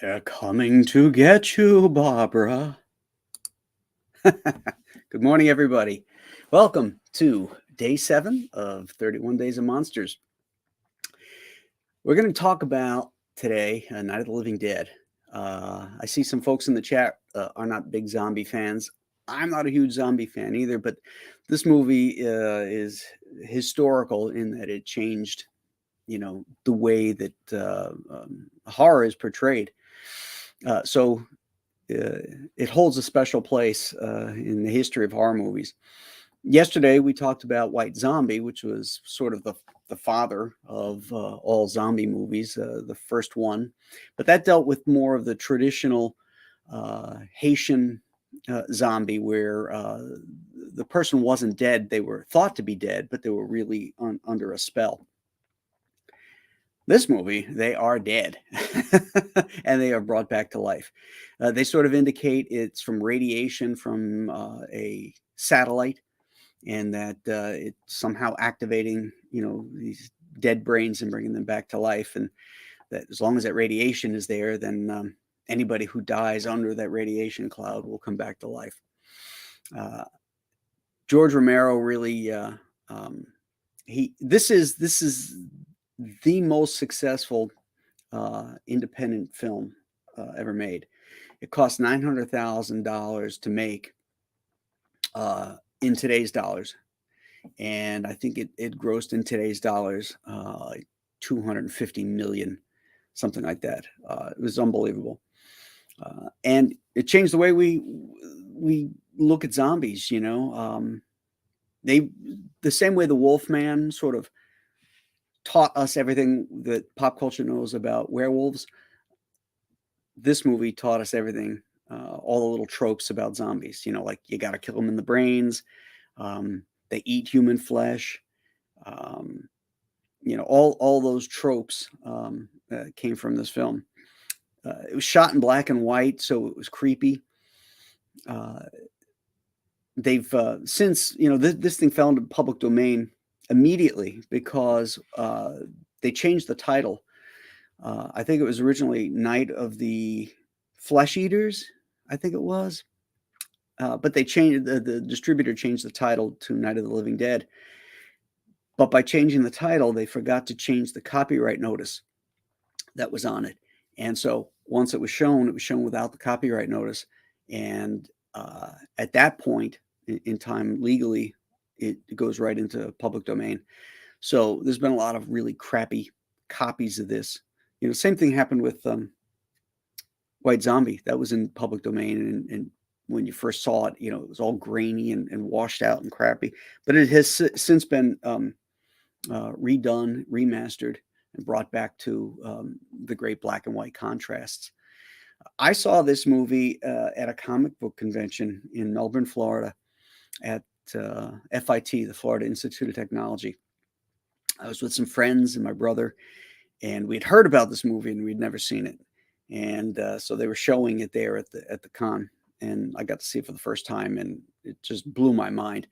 They're coming to get you, Barbara. Good morning, everybody. Welcome to day 7 of 31 Days of Monsters. We're going to talk about today Night of the Living Dead. I see some folks in the chat are not big zombie fans. I'm not a huge zombie fan either, but this movie is historical in that it changed, the way that horror is portrayed. So it holds a special place in the history of horror movies. Yesterday, we talked about White Zombie, which was sort of the father of all zombie movies, the first one. But that dealt with more of the traditional Haitian zombie, where the person wasn't dead. They were thought to be dead, but they were really under a spell. This movie, they are dead and they are brought back to life. They sort of indicate it's from radiation from a satellite, and that it's somehow activating, these dead brains and bringing them back to life. And that as long as that radiation is there, then anybody who dies under that radiation cloud will come back to life. George Romero really, this is the most successful independent film ever made. It cost $900,000 to make in today's dollars, and I think it grossed in today's dollars like 250 million, something like that. It was unbelievable, and it changed the way we look at zombies. The same way the Wolfman sort of taught us everything that pop culture knows about werewolves. This movie taught us everything, all the little tropes about zombies, like you got to kill them in the brains. They eat human flesh. All those tropes came from this film. It was shot in black and white, so it was creepy. They've since, this thing fell into public domain immediately because they changed the title. I think it was originally Night of the Flesh Eaters, I think it was. But they changed, the distributor changed the title to Night of the Living Dead. But by changing the title, they forgot to change the copyright notice that was on it. And so once it was shown without the copyright notice. And at that point in time, legally, it goes right into public domain. So there's been a lot of really crappy copies of this. Same thing happened with White Zombie. That was in public domain, and when you first saw it, it was all grainy and washed out and crappy. But it has since been redone, remastered, and brought back to the great black and white contrasts. I saw this movie at a comic book convention in Melbourne, Florida, at FIT, the Florida Institute of Technology. I was with some friends and my brother, and we'd heard about this movie and we'd never seen it. And so they were showing it there at the con, and I got to see it for the first time, and it just blew my mind.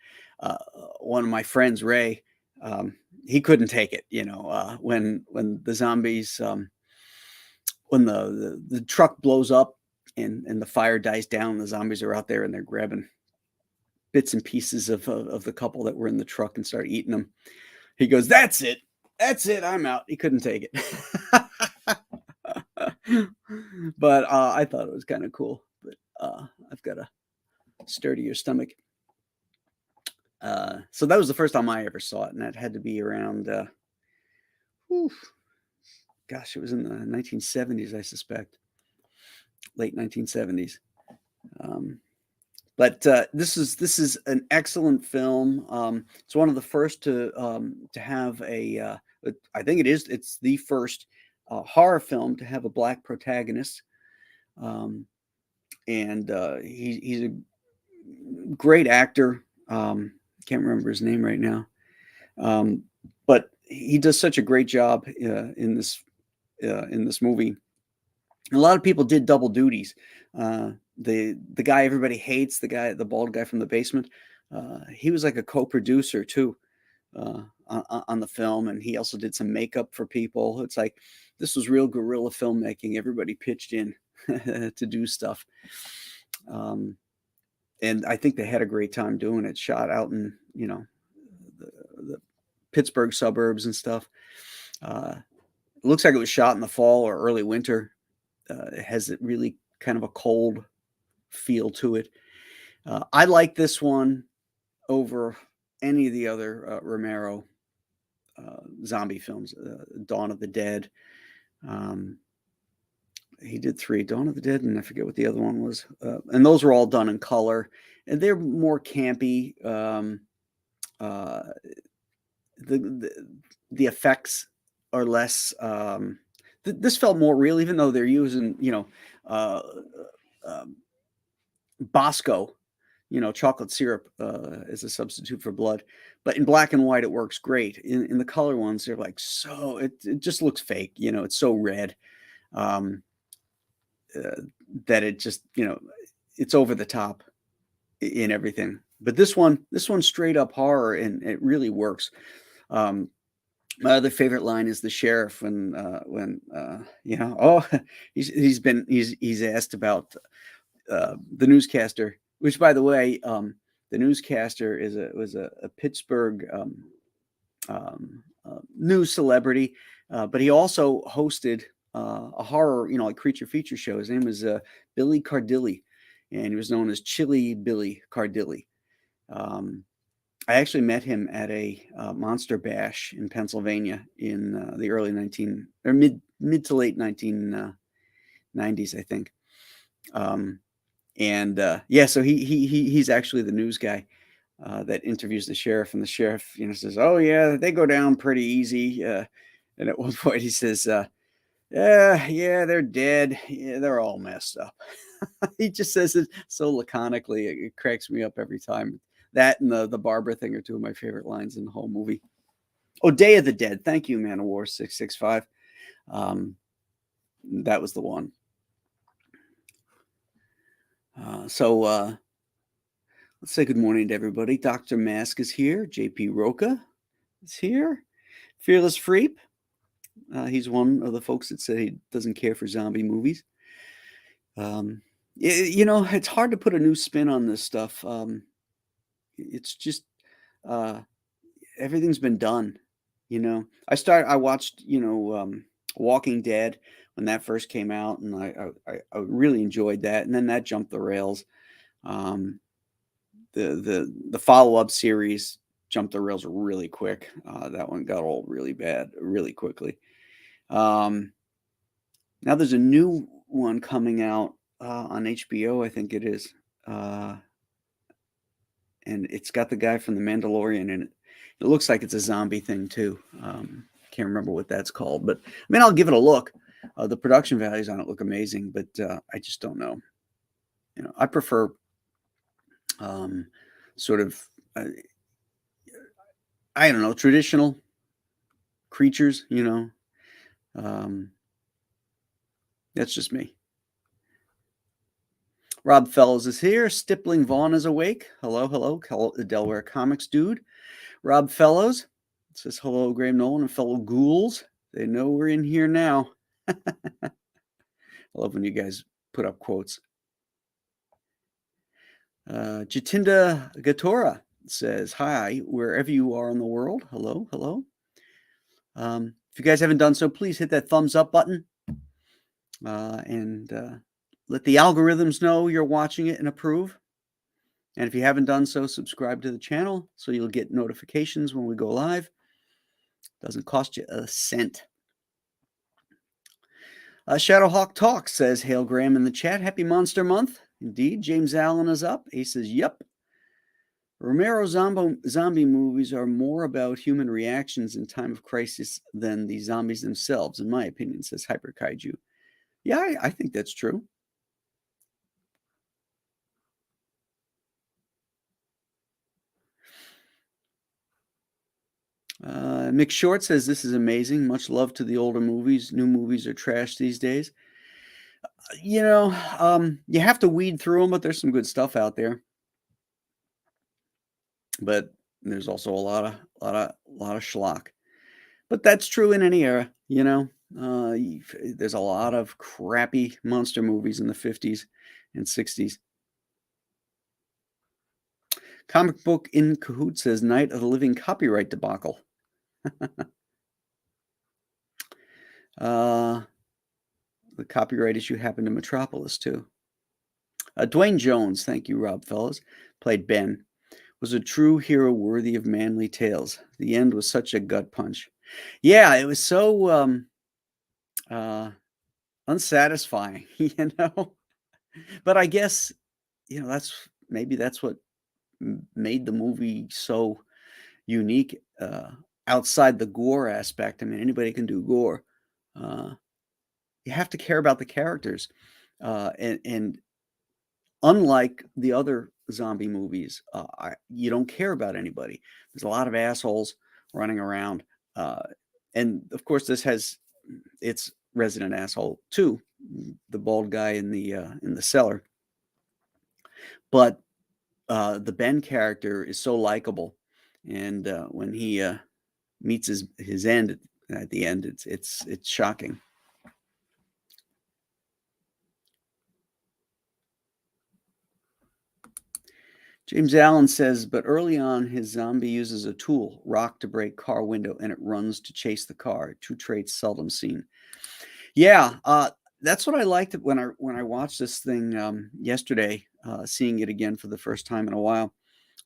One of my friends, Ray, he couldn't take it. When the zombies, when the truck blows up and the fire dies down, the zombies are out there and they're grabbing bits and pieces of the couple that were in the truck and start eating them. He goes, "That's it. I'm out." He couldn't take it. But I thought it was kind of cool. But I've got a sturdier stomach. So that was the first time I ever saw it, and that had to be around, it was in the 1970s, I suspect, late 1970s. But this is an excellent film. It's one of the first to have a. I think it's the first horror film to have a black protagonist, and he's a great actor. Can't remember his name right now, but he does such a great job in this movie. A lot of people did double duties. The guy everybody hates, the bald guy from the basement, he was like a co-producer too on the film, and he also did some makeup for people. It's like this was real guerrilla filmmaking. Everybody pitched in, to do stuff. Um, and I think they had a great time doing it. Shot out in the Pittsburgh suburbs and stuff. It looks like it was shot in the fall or early winter. It has a really kind of a cold feel to it. I like this one over any of the other Romero zombie films. Dawn of the Dead. He did 3, Dawn of the Dead, and I forget what the other one was. And those were all done in color, and they're more campy. Uh, the effects are less. This felt more real, even though they're using uh, Bosco, chocolate syrup as a substitute for blood. But in black and white, it works great. In the color ones, they're like it just looks fake. It's so red. Um, that it just it's over the top in everything. But this one's straight up horror, and it really works. My other favorite line is the sheriff when oh, he's asked about the newscaster, which, by the way, the newscaster was a Pittsburgh news celebrity, but he also hosted a horror, like creature feature show. His name was Billy Cardilli, and he was known as Chili Billy Cardilli. I actually met him at a Monster Bash in Pennsylvania in the early mid to late 1990s, I think. So he's actually the news guy that interviews the sheriff, and the sheriff, says, "Oh yeah, they go down pretty easy." And at one point he says, "Yeah, they're dead. Yeah, they're all messed up." He just says it so laconically. It cracks me up every time. That and the Barbara thing are two of my favorite lines in the whole movie. Oh, Day of the Dead. Thank you, Man of War 665. That was the one. Let's say good morning to everybody. Dr. Mask is here. JP Roca is here. Fearless Freep. He's one of the folks that said he doesn't care for zombie movies. It's hard to put a new spin on this stuff. It's just everything's been done. I watched Walking Dead when that first came out, and I really enjoyed that, and then that jumped the rails. The follow-up series jumped the rails really quick. That one got old really bad really quickly. Now there's a new one coming out on HBO, I think it is. And it's got the guy from The Mandalorian in it. It looks like it's a zombie thing too. Can't remember what that's called, but I mean, I'll give it a look. The production values on it look amazing, but I just don't know. I prefer sort of I don't know, traditional creatures. That's just me. Rob Fellows is here. Stippling Vaughn is awake. Hello, the Delaware Comics dude. Rob Fellows says hello, Graham Nolan and fellow ghouls. They know we're in here now. I love when you guys put up quotes. Jatinda Gatora says hi, wherever you are in the world. Hello. If you guys haven't done so, please hit that thumbs up button and let the algorithms know you're watching it and approve. And if you haven't done so, subscribe to the channel so you'll get notifications when we go live. Doesn't cost you a cent. Shadowhawk Talk says, hail Graham in the chat. Happy Monster Month. Indeed. James Allen is up. He says, yep. Romero zombie movies are more about human reactions in time of crisis than the zombies themselves, in my opinion, says Hyper Kaiju. Yeah, I think that's true. Mick Short says, this is amazing. Much love to the older movies. New movies are trash these days. You have to weed through them, but there's some good stuff out there. But there's also a lot of schlock. But that's true in any era, There's a lot of crappy monster movies in the 50s and 60s. Comic Book in Cahoot says Night of the Living copyright debacle. The copyright issue happened in Metropolis, too. Dwayne Jones, thank you, Rob Fellows, played Ben, was a true hero worthy of manly tales. The end was such a gut punch. Yeah, it was so uh, unsatisfying, you know? But I guess, that's what made the movie so unique, outside the gore aspect. I mean, anybody can do gore. Uh, you have to care about the characters, and unlike the other zombie movies, you don't care about anybody. There's a lot of assholes running around, uh, and of course, this has its resident asshole too, the bald guy in the cellar. But the Ben character is so likable, and when he meets his end at the end, it's shocking. James Allen says, but early on, his zombie uses a tool, rock, to break car window, and it runs to chase the car. Two traits seldom seen. Yeah, that's what I liked when I watched this thing yesterday, seeing it again for the first time in a while.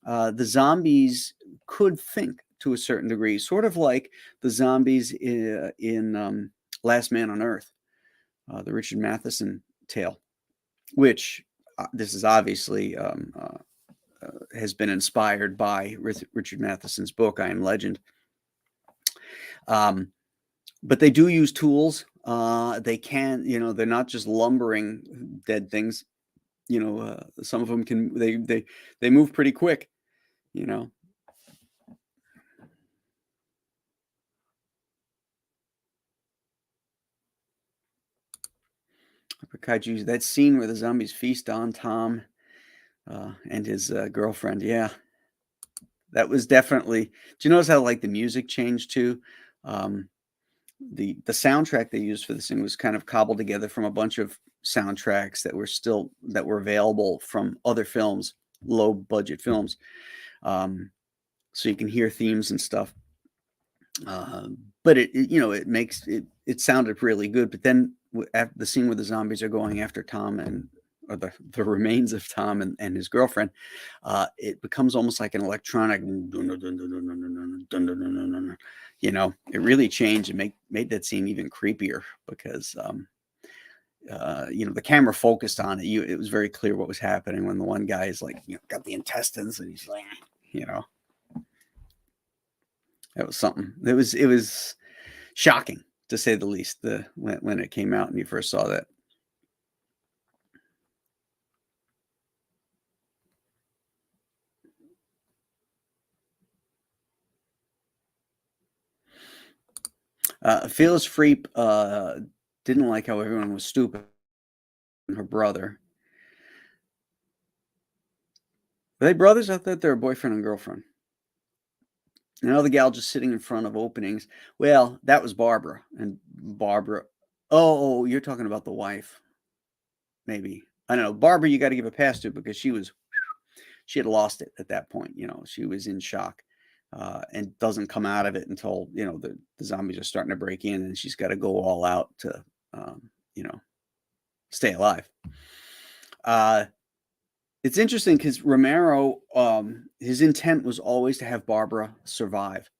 The zombies could think to a certain degree, sort of like the zombies in Last Man on Earth, the Richard Matheson tale, which this is obviously has been inspired by Richard Matheson's book, I Am Legend. But they do use tools. They can, they're not just lumbering dead things. Some of them they move pretty quick. You know, Kaiju, that scene where the zombies feast on Tom and his girlfriend. Yeah, that was definitely. Do you notice how like the music changed too? The soundtrack they used for this thing was kind of cobbled together from a bunch of soundtracks that were available from other films, low budget films. So you can hear themes and stuff. But it sounded really good. But then at the scene where the zombies are going after Tom or the remains of Tom and his girlfriend, it becomes almost like an electronic. It really changed and made that scene even creepier because the camera focused on it. It was very clear what was happening when the one guy is like, got the intestines and he's like, that was something. It was shocking to say the least. When it came out and you first saw that. Phyllis Freep didn't like how everyone was stupid. Her brother. Are they brothers? I thought they were boyfriend and girlfriend. Another gal just sitting in front of openings. Well, that was Barbara. And Barbara. Oh, you're talking about the wife. Maybe. I don't know. Barbara, you got to give a pass to because she had lost it at that point. She was in shock. And doesn't come out of it until the zombies are starting to break in, and she's got to go all out to stay alive. It's interesting because Romero, his intent was always to have Barbara survive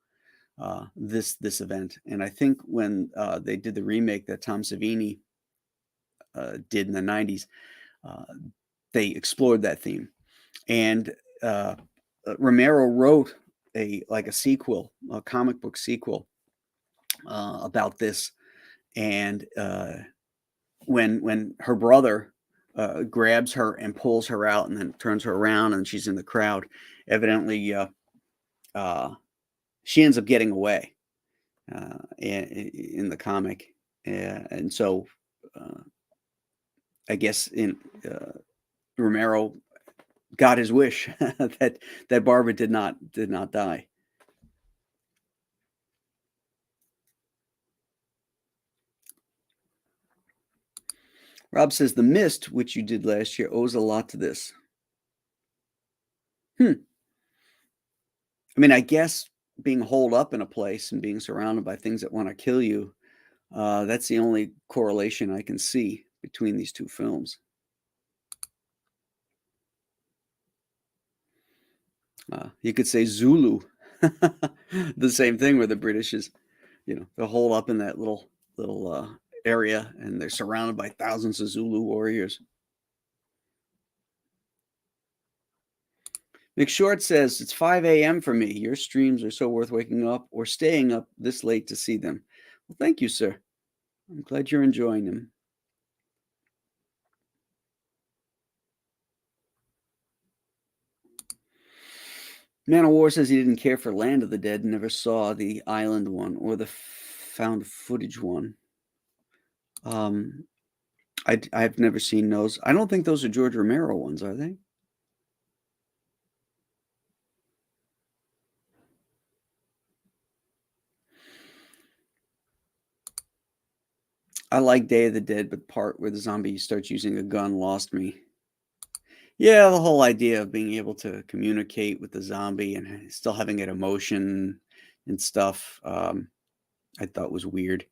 this event, and I think when they did the remake that Tom Savini did in the '90s, they explored that theme, and Romero wrote a sequel, a comic book sequel about this, and when her brother grabs her and pulls her out and then turns her around and she's in the crowd, evidently she ends up getting away in the comic, and so I guess Romero got his wish that Barbara did not die. Rob says, The Mist, which you did last year, owes a lot to this. I mean, I guess being holed up in a place and being surrounded by things that want to kill you, that's the only correlation I can see between these two films. You could say Zulu, the same thing where the British is, they're holed up in that little area and they're surrounded by thousands of Zulu warriors. McShort says, It's 5 a.m. for me. Your streams are so worth waking up or staying up this late to see them. Well, thank you, sir. I'm glad you're enjoying them. Man of War says he didn't care for Land of the Dead, never saw the Island one or the found footage one. I've never seen those. I don't think those are George Romero ones, are they? I like Day of the Dead, but the part where the zombie starts using a gun lost me. Yeah, the whole idea of being able to communicate with the zombie and still having an emotion and stuff, I thought was weird.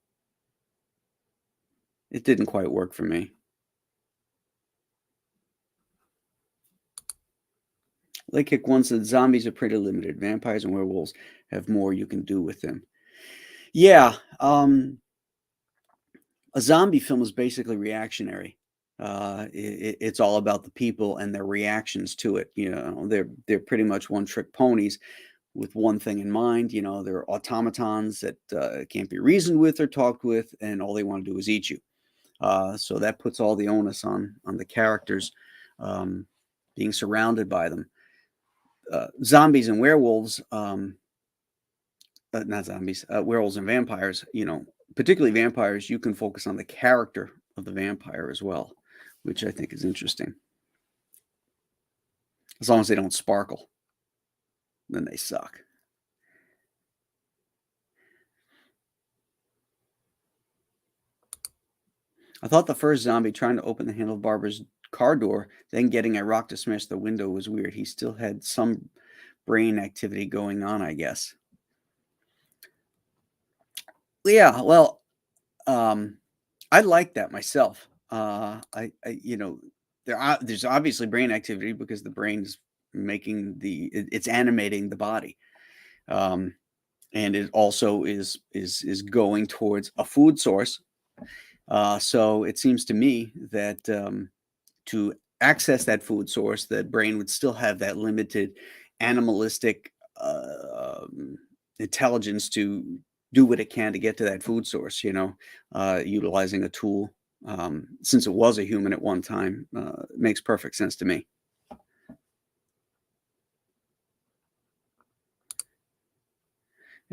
It didn't quite work for me. Lake Kick One said zombies are pretty limited. Vampires and werewolves have more you can do with them. Yeah, a zombie film is basically reactionary. It's all about the people and their reactions to it. They're pretty much one-trick ponies with one thing in mind. They're automatons that can't be reasoned with or talked with, and all they want to do is eat you. So that puts all the onus on the characters being surrounded by them. Zombies and werewolves, not zombies, werewolves and vampires, particularly vampires, you can focus on the character of the vampire as well, which I think is interesting. As long as they don't sparkle, then they suck. I thought the first zombie trying to open the handlebar's car door, then getting a rock to smash the window was weird. He still had some brain activity going on, I guess. Yeah, well, I like that myself. There's obviously brain activity because the brain is it's animating the body, and it also is going towards a food source. So it seems to me that to access that food source, that brain would still have that limited animalistic intelligence to do what it can to get to that food source, utilizing a tool. Since it was a human at one time, it makes perfect sense to me.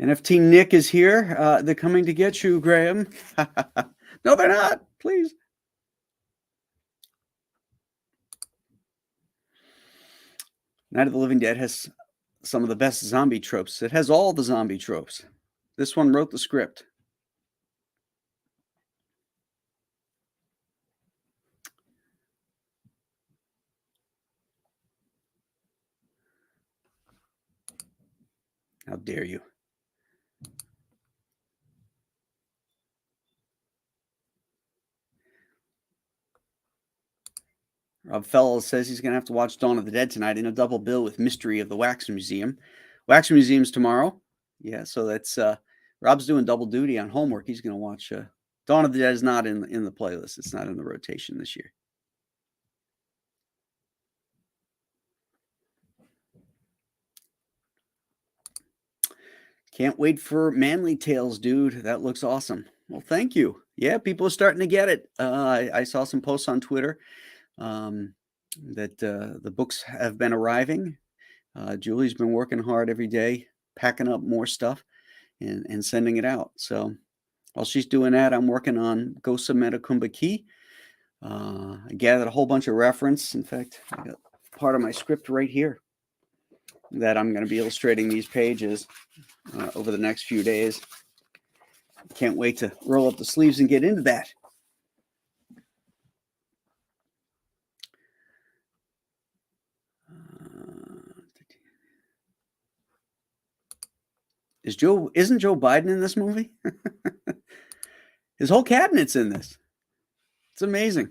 NFT Nick is here. They're coming to get you, Graham. No, they're not. Please. Night of the Living Dead has some of the best zombie tropes. It has all the zombie tropes. This one wrote the script. How dare you? Rob Fellows says he's going to have to watch Dawn of the Dead tonight in a double bill with Mystery of the Wax Museum. Wax Museum's tomorrow. Yeah, so that's Rob's doing double duty on homework. He's going to watch Dawn of the Dead is not in the playlist. It's not in the rotation this year. Can't wait for Manly Tales, dude. That looks awesome. Well, thank you. Yeah, people are starting to get it. I saw some posts on Twitter that the books have been arriving. Julie's been working hard every day, packing up more stuff and sending it out. So while she's doing that, I'm working on Ghosts of Metacumba Key. I gathered a whole bunch of reference. In fact, I got part of my script right here that I'm going to be illustrating these pages over the next few days. Can't wait to roll up the sleeves and get into that. Isn't Joe Biden in this movie? His whole cabinet's in this. It's amazing.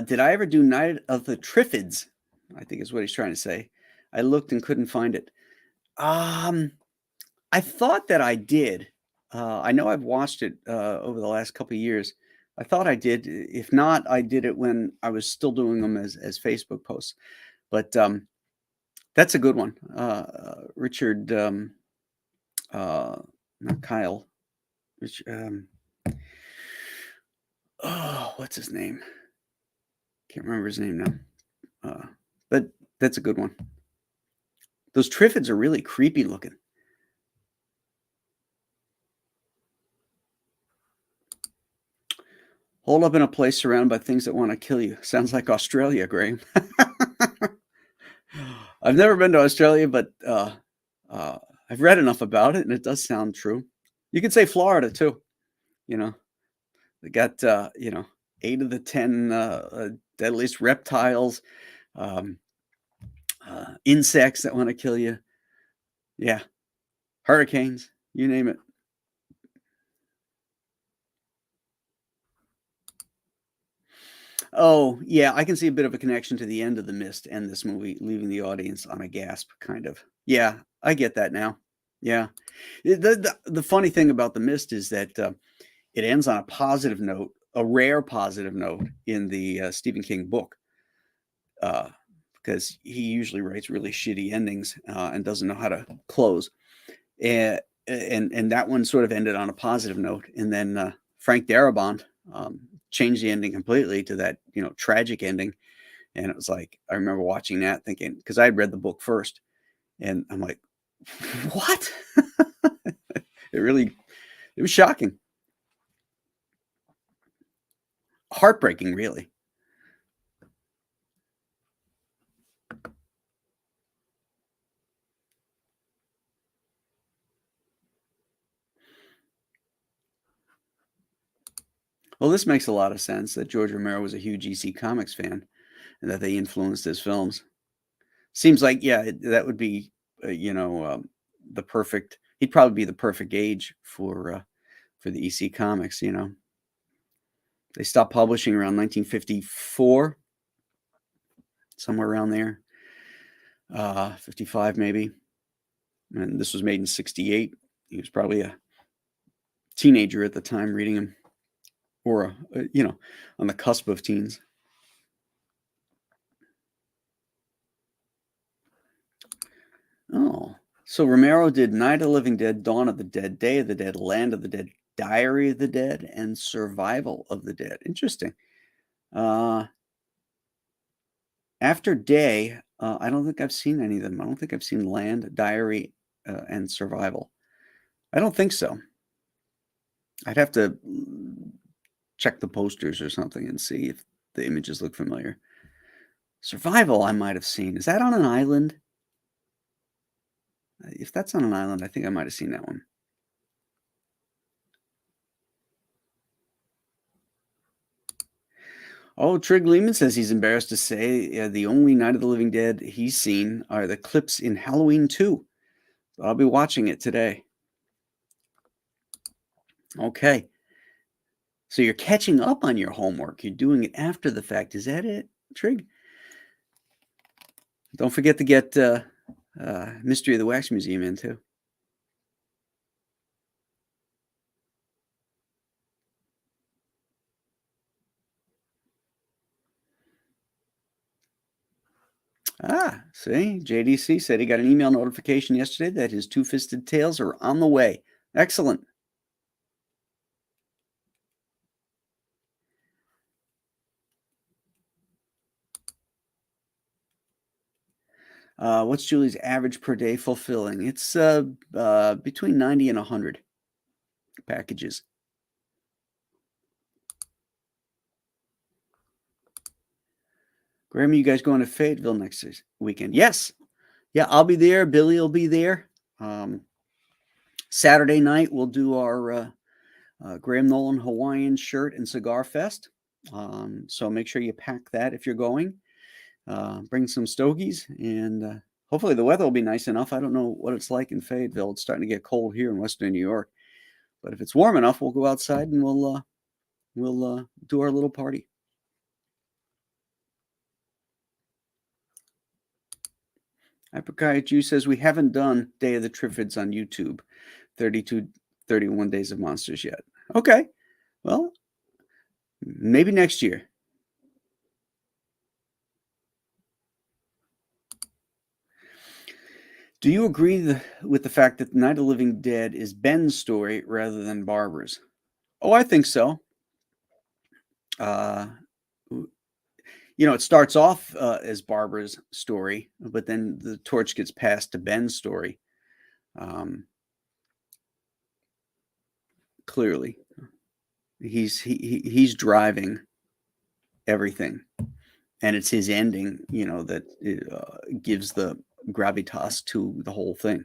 Did I ever do Night of the Triffids? I think is what he's trying to say. I looked and couldn't find it. I thought that I did. I know I've watched it over the last couple of years. I thought I did. If not, I did it when I was still doing them as Facebook posts. But that's a good one. Richard, not Kyle. Rich, oh, what's his name? Can't remember his name now. But that's a good one. Those Triffids are really creepy looking. Hold up in a place surrounded by things that want to kill you. Sounds like Australia, Graham. I've never been to Australia, but I've read enough about it, and it does sound true. You could say Florida too. You know, they got 8 of the 10 deadliest reptiles, insects that want to kill you. Yeah, hurricanes, you name it. Oh, yeah, I can see a bit of a connection to the end of The Mist and this movie, leaving the audience on a gasp, kind of. Yeah, I get that now. Yeah. The funny thing about The Mist is that it ends on a positive note, a rare positive note in the Stephen King book, because he usually writes really shitty endings and doesn't know how to close. And that one sort of ended on a positive note. And then Frank Darabont changed the ending completely to that, tragic ending. And it was like, I remember watching that thinking, because I had read the book first, and I'm like, what? It was shocking. Heartbreaking, really. Well, this makes a lot of sense that George Romero was a huge EC Comics fan and that they influenced his films. Seems like, yeah, that would be, the perfect. He'd probably be the perfect age for the EC Comics. They stopped publishing around 1954, somewhere around there, 55 maybe. And this was made in 68. He was probably a teenager at the time reading them, or on the cusp of teens. Oh, so Romero did Night of the Living Dead, Dawn of the Dead, Day of the Dead, Land of the Dead, Diary of the Dead, and Survival of the Dead. Interesting. After Day, I don't think I've seen any of them. I don't think I've seen Land, Diary, and Survival. I don't think so. I'd have to check the posters or something and see if the images look familiar. Survival, I might have seen. Is that on an island? If that's on an island, I think I might have seen that one. Oh, Trig Lehman says he's embarrassed to say the only Night of the Living Dead he's seen are the clips in Halloween 2. So I'll be watching it today. Okay. So you're catching up on your homework. You're doing it after the fact. Is that it, Trig? Don't forget to get Mystery of the Wax Museum in, too. See, JDC said he got an email notification yesterday that his Two-Fisted Tales are on the way. Excellent. What's Julie's average per day fulfilling? It's between 90 and 100 packages. Graham, are you guys going to Fayetteville next weekend? Yes. Yeah, I'll be there. Billy will be there. Saturday night, we'll do our Graham Nolan Hawaiian shirt and cigar fest. So make sure you pack that if you're going. bring some stogies, and hopefully the weather will be nice enough. I don't know what it's like in Fayetteville. It's starting to get cold here in Western New York, but if it's warm enough, we'll go outside and we'll do our little party. Apricot Juice says we haven't done Day of the Triffids on YouTube, 31 Days of Monsters yet. Okay, well, maybe next year. Do you agree with the fact that Night of the Living Dead is Ben's story rather than Barbara's? Oh, I think so. Uh, it starts off as Barbara's story, but then the torch gets passed to Ben's story. Clearly, he's driving everything, and it's his ending, that gives the gravitas to the whole thing.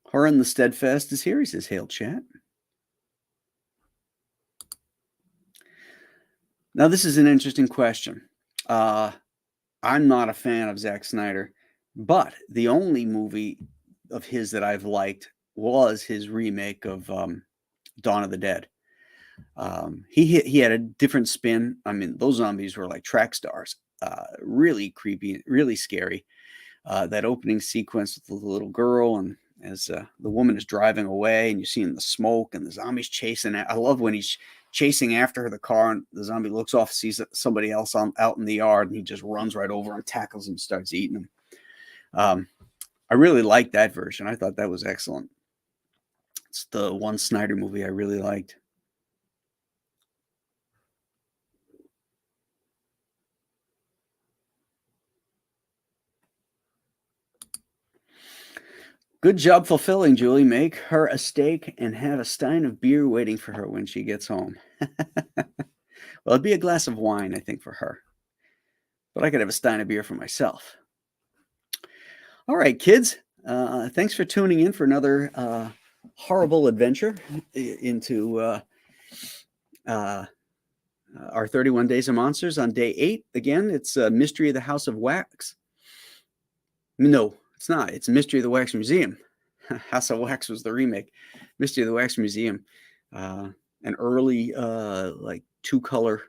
Horan the Steadfast is here. He says, "Hail, chat." Now, this is an interesting question. I'm not a fan of Zack Snyder, but the only movie of his that I've liked was his remake of Dawn of the Dead. He had a different spin. I mean, those zombies were like track stars, really creepy, really scary. That opening sequence with the little girl, and as the woman is driving away, and you're seeing the smoke and the zombies chasing. I love when he's chasing after her, the car, and the zombie looks off, sees somebody else out in the yard, and he just runs right over and tackles him and starts eating him. I really liked that version. I thought that was excellent. It's the one Snyder movie I really liked. Good job fulfilling, Julie. Make her a steak and have a stein of beer waiting for her when she gets home. Well, it'd be a glass of wine, I think, for her. But I could have a stein of beer for myself. All right, kids. Thanks for tuning in for another horrible adventure into our 31 Days of Monsters on day 8. Again, it's Mystery of the House of Wax. No, it's not. It's Mystery of the Wax Museum. House of Wax was the remake. Mystery of the Wax Museum. An early, like two-color,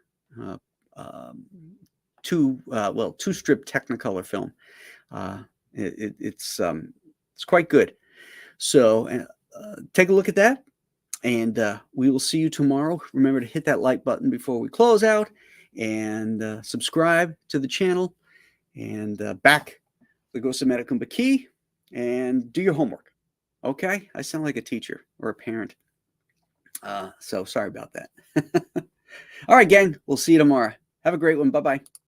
two-strip Technicolor film. It's quite good. So take a look at that, and we will see you tomorrow. Remember to hit that like button before we close out, and subscribe to the channel, and back the Ghost of Metacumba Key, and do your homework. Okay? I sound like a teacher or a parent. So sorry about that. All right, gang. We'll see you tomorrow. Have a great one. Bye-bye.